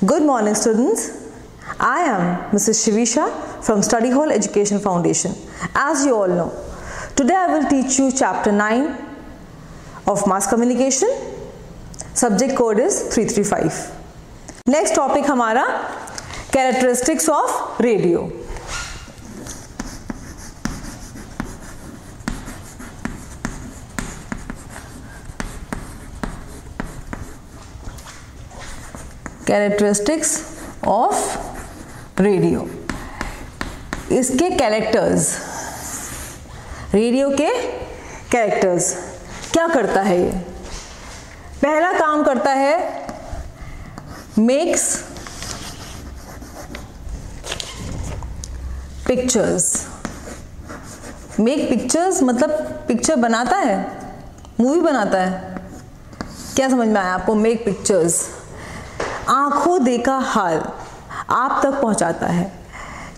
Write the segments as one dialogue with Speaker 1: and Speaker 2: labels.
Speaker 1: Good morning, students. I am Mrs. Shivisha from Study Hall Education Foundation. As you all know, today I will teach you Chapter 9 of Mass Communication. Subject code is 335. Next topic हमारा Characteristics of Radio. Characteristics of radio, इसके characters, radio के characters क्या करता है ये? पहला काम करता है मेक्स पिक्चर्स। मेक पिक्चर्स मतलब पिक्चर बनाता है, मूवी बनाता है। क्या समझ में आया आपको? मेक पिक्चर्स, आंखों देखा हाल आप तक पहुंचाता है।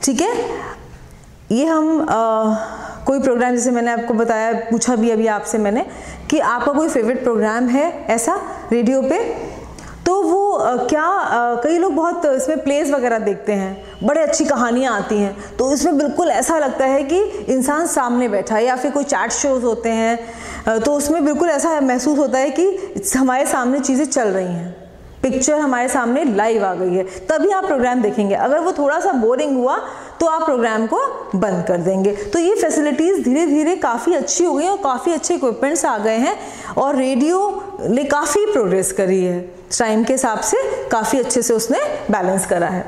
Speaker 1: ठीक है, ये हम कोई प्रोग्राम, जैसे मैंने आपको बताया, पूछा भी अभी आपसे मैंने कि आपका कोई फेवरेट प्रोग्राम है ऐसा रेडियो पे, तो वो कई लोग बहुत इसमें प्लेस वगैरह देखते हैं, बड़े अच्छी कहानियाँ आती हैं, तो इसमें बिल्कुल ऐसा लगता है कि इंसान सामने बैठा है। या फिर कोई चैट शोज होते हैं तो उसमें बिल्कुल ऐसा महसूस होता है कि हमारे सामने चीज़ें चल रही हैं, पिक्चर हमारे सामने लाइव आ गई है, तभी आप प्रोग्राम देखेंगे। अगर वो थोड़ा सा बोरिंग हुआ तो आप प्रोग्राम को बंद कर देंगे। तो ये फैसिलिटीज़ धीरे धीरे काफ़ी अच्छी हो गई हैं और काफ़ी अच्छे इक्विपमेंट्स आ गए हैं और रेडियो ने काफ़ी प्रोग्रेस करी है, टाइम के हिसाब से काफ़ी अच्छे से उसने बैलेंस करा है।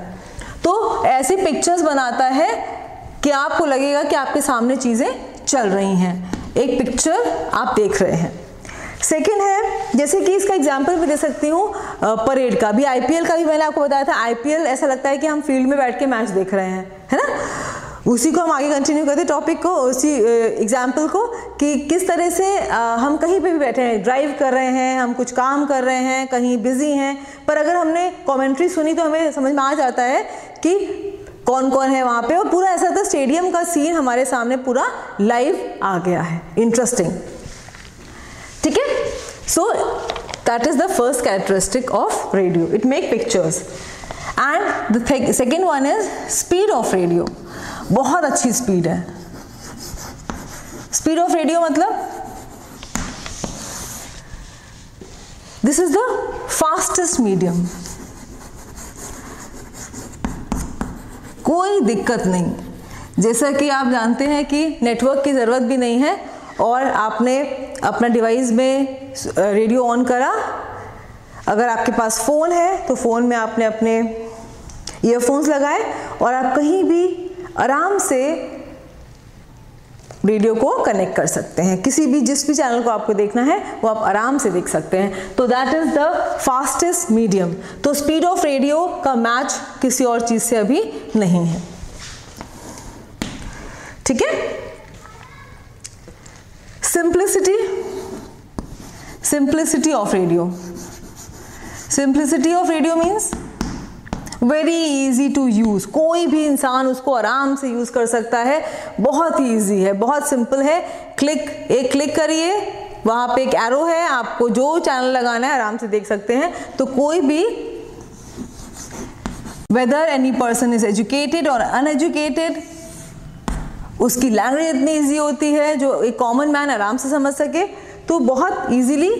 Speaker 1: तो ऐसी पिक्चर्स बनाता है कि आपको लगेगा कि आपके सामने चीज़ें चल रही हैं, एक पिक्चर आप देख रहे हैं। सेकेंड है, जैसे कि इसका एग्जाम्पल भी दे सकती हूँ परेड का भी, आईपीएल का भी मैंने आपको बताया था। आईपीएल ऐसा लगता है कि हम फील्ड में बैठ के मैच देख रहे हैं, है ना। उसी को हम आगे कंटिन्यू करते टॉपिक को, उसी एग्जाम्पल को, कि किस तरह से हम कहीं पे भी बैठे हैं, ड्राइव कर रहे हैं, हम कुछ काम कर रहे हैं, कहीं बिजी हैं, पर अगर हमने कॉमेंट्री सुनी तो हमें समझ में आ जाता है कि कौन कौन है वहाँ पे, और पूरा ऐसा था स्टेडियम का सीन हमारे सामने पूरा लाइव आ गया है। इंटरेस्टिंग, ठीक है। So that is the first characteristic of radio, it make pictures. And the second one is speed of radio. बहुत अच्छी स्पीड है। स्पीड ऑफ रेडियो मतलब this is the fastest medium, कोई दिक्कत नहीं। जैसा कि आप जानते हैं कि नेटवर्क की ज़रूरत भी नहीं है और आपने अपना डिवाइस में रेडियो ऑन करा, अगर आपके पास फ़ोन है तो फ़ोन में आपने अपने ईयरफोन्स लगाए और आप कहीं भी आराम से रेडियो को कनेक्ट कर सकते हैं। किसी भी जिस भी चैनल को आपको देखना है वो आप आराम से देख सकते हैं। तो that is the fastest medium. तो स्पीड ऑफ रेडियो का मैच किसी और चीज़ से अभी नहीं है, ठीक है। Simplicity of radio. Simplicity of radio means very easy to use. कोई भी इंसान उसको आराम से यूज कर सकता है, बहुत ही ईजी है, बहुत सिंपल है। एक क्लिक करिए, वहाँ पे एक एरो है, आपको जो चैनल लगाना है आराम से देख सकते हैं। तो कोई भी, whether any person is educated or uneducated, उसकी लैंग्वेज इतनी ईजी होती है जो एक कॉमन मैन आराम से समझ सके, तो बहुत ईजीली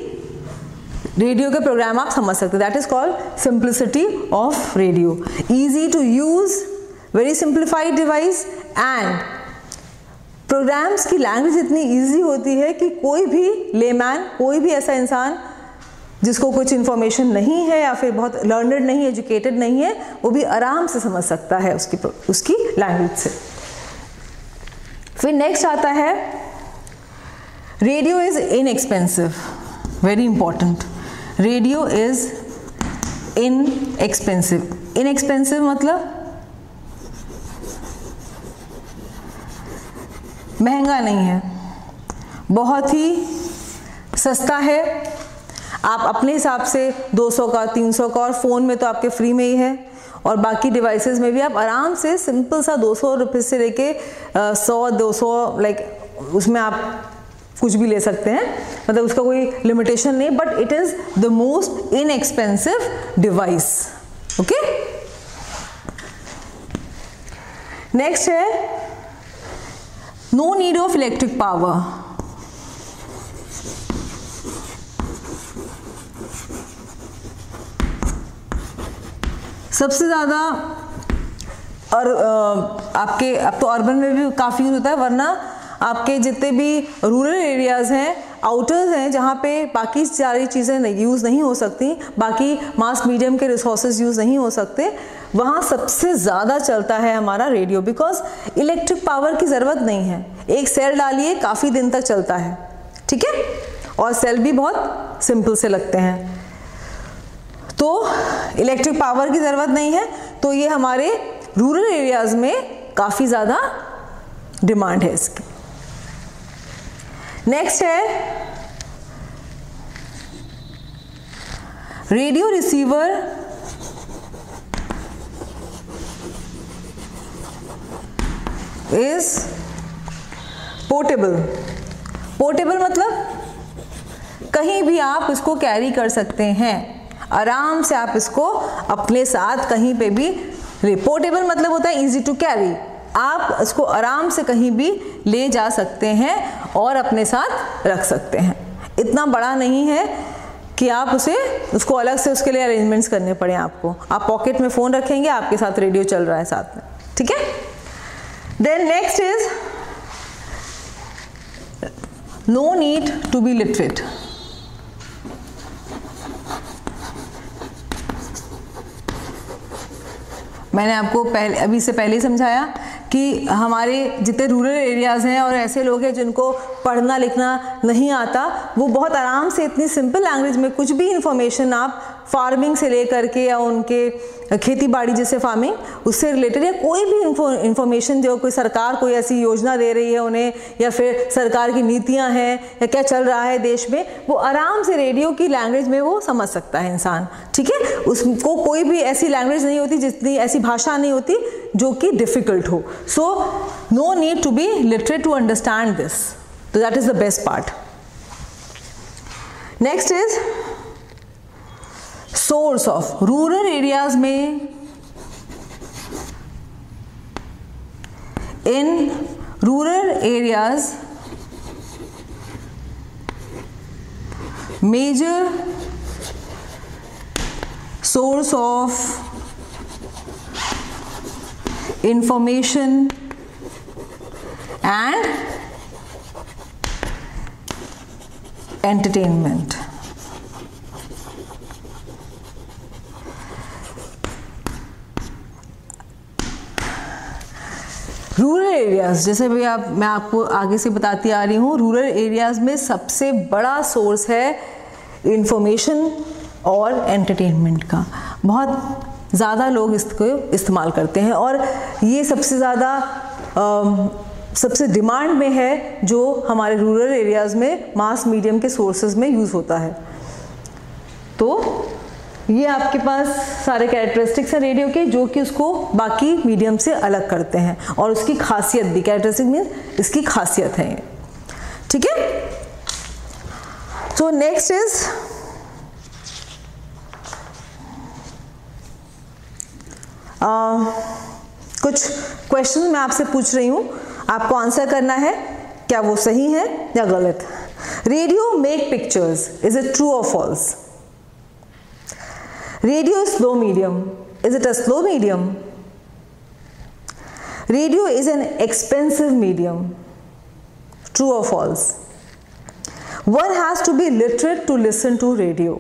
Speaker 1: रेडियो के प्रोग्राम आप समझ सकते हैं। That is called simplicity of radio. Easy to use, very simplified device, and programs की लैंग्वेज इतनी ईजी होती है कि कोई भी लेमैन, कोई भी ऐसा इंसान जिसको कुछ इन्फॉर्मेशन नहीं है या फिर बहुत लर्नड नहीं, एजुकेटेड नहीं है, वो भी आराम से समझ सकता है उसकी लैंग्वेज से। फिर नेक्स्ट आता है radio is inexpensive. Very important, radio is inexpensive. Inexpensive मतलब महंगा नहीं है, बहुत ही सस्ता है। आप अपने हिसाब से 200 का, 300 का, और फ़ोन में तो आपके फ्री में ही है, और बाकी डिवाइसेस में भी आप आराम से सिंपल सा 200 रुपये से लेके 100-200, लाइक उसमें आप कुछ भी ले सकते हैं, मतलब उसका कोई लिमिटेशन नहीं। But it is the most inexpensive device. Okay. Next है no need of electric power. सबसे ज़्यादा और आपके अब तो अर्बन में भी काफ़ी यूज होता है, वरना आपके जितने भी रूरल एरियाज़ हैं, आउटर्स हैं, जहाँ पे बाकी सारी चीज़ें यूज़ नहीं हो सकती, बाकी मास मीडियम के रिसोर्सेज यूज़ नहीं हो सकते, वहाँ सबसे ज़्यादा चलता है हमारा रेडियो। बिकॉज इलेक्ट्रिक पावर की ज़रूरत नहीं है, एक सेल डालिए काफ़ी दिन तक चलता है, ठीक है, और सेल भी बहुत सिंपल से लगते हैं, तो इलेक्ट्रिक पावर की ज़रूरत नहीं है। तो ये हमारे रूरल एरियाज़ में काफ़ी ज़्यादा डिमांड है इसकी। नेक्स्ट है radio receiver is portable. Portable मतलब कहीं भी आप इसको कैरी कर सकते हैं, आराम से आप इसको अपने साथ कहीं पे भी। पोर्टेबल मतलब होता है इजी टू कैरी, आप इसको आराम से कहीं भी ले जा सकते हैं और अपने साथ रख सकते हैं। इतना बड़ा नहीं है कि आप उसको अलग से उसके लिए अरेंजमेंट्स करने पड़े आपको। आप पॉकेट में फ़ोन रखेंगे, आपके साथ रेडियो चल रहा है साथ में, ठीक है। Then next is no need to be literate. मैंने आपको अभी से पहले ही समझाया कि हमारे जितने रूरल एरियाज़ हैं और ऐसे लोग हैं जिनको पढ़ना लिखना नहीं आता, वो बहुत आराम से इतनी सिंपल लैंग्वेज में कुछ भी इंफॉर्मेशन आप फार्मिंग से लेकर के या उनके खेती बाड़ी जैसे फार्मिंग उससे रिलेटेड या कोई भी इंफॉर्मेशन जो कोई सरकार कोई ऐसी योजना दे रही है उन्हें, या फिर सरकार की नीतियां हैं या क्या चल रहा है देश में, वो आराम से रेडियो की लैंग्वेज में वो समझ सकता है इंसान, ठीक है। उसको कोई भी ऐसी लैंग्वेज नहीं होती, जितनी ऐसी भाषा नहीं होती जो कि डिफिकल्ट हो। So no need to be literate to understand this, तो that is the best part. Next is source of rural areas में in rural areas major source of information and entertainment। Rural areas जैसे भी मैं आपको आगे से बताती आ रही हूँ, रूरल एरियाज में सबसे बड़ा सोर्स है इंफॉर्मेशन और एंटरटेनमेंट का। बहुत ज़्यादा लोग इसको इस्तेमाल करते हैं और ये सबसे ज़्यादा सबसे डिमांड में है जो हमारे रूरल एरियाज़ में मास मीडियम के सोर्सेज में यूज़ होता है। तो ये आपके पास सारे कैरेक्टरिस्टिक्स हैं रेडियो के जो कि उसको बाकी मीडियम से अलग करते हैं, और उसकी खासियत भी, कैरेक्टरिस्टिक मीन्स इसकी खासियत है ये, ठीक है। सो नेक्स्ट इज कुछ क्वेश्चन मैं आपसे पूछ रही हूँ, आपको आंसर करना है क्या वो सही है या गलत। Radio make pictures, is it true और false? Radio slow medium, is it a slow medium? Radio is an expensive medium, true और false? One has to be literate to listen to radio.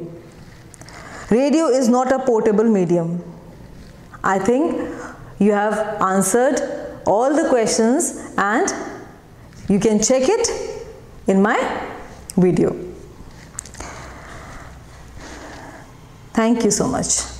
Speaker 1: Radio is not a portable medium. I think you have answered all the questions and you can check it in my video. Thank you so much.